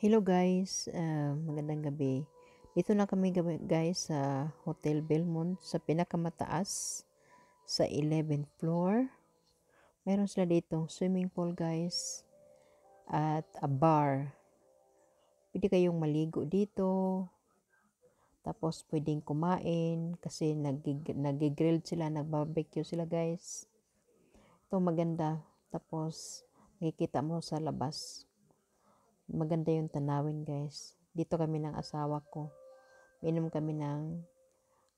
Hello guys, magandang gabi. Dito na kami guys sa Hotel Belmont sa pinakamataas sa 11th floor. Meron sila ditong swimming pool guys at a bar. Pwede kayong maligo dito. Tapos pwedeng kumain kasi nag-grill sila, nag-barbecue sila guys. Ito maganda. Tapos makikita mo sa labas. Maganda yung tanawin guys. Dito kami ng asawa ko. Minom kami ng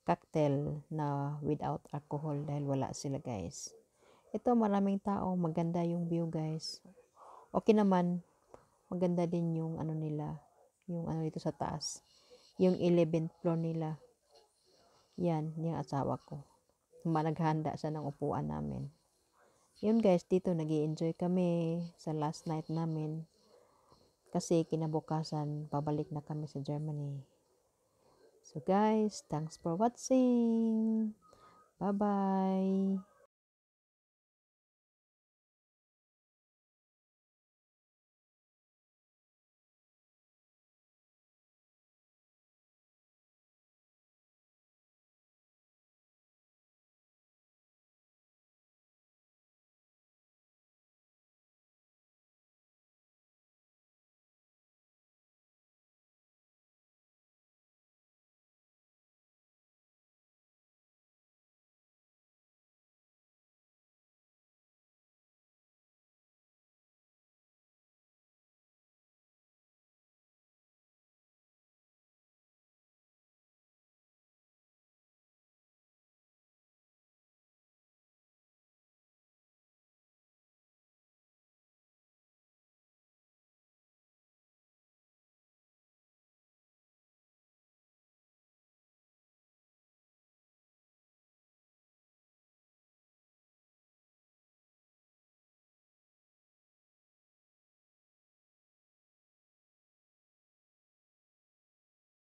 cocktail na without alcohol dahil wala sila guys. Ito maraming tao, maganda yung view guys. Okay naman, maganda din yung ano nila, yung ano dito sa taas. Yung 11th floor nila. Yan, yung asawa ko. Naghanda siya ng upuan namin. Yun guys, dito nag-i-enjoy kami sa last night namin. Kasi kinabukasan, pabalik na kami sa Germany. So guys, thanks for watching. Bye-bye.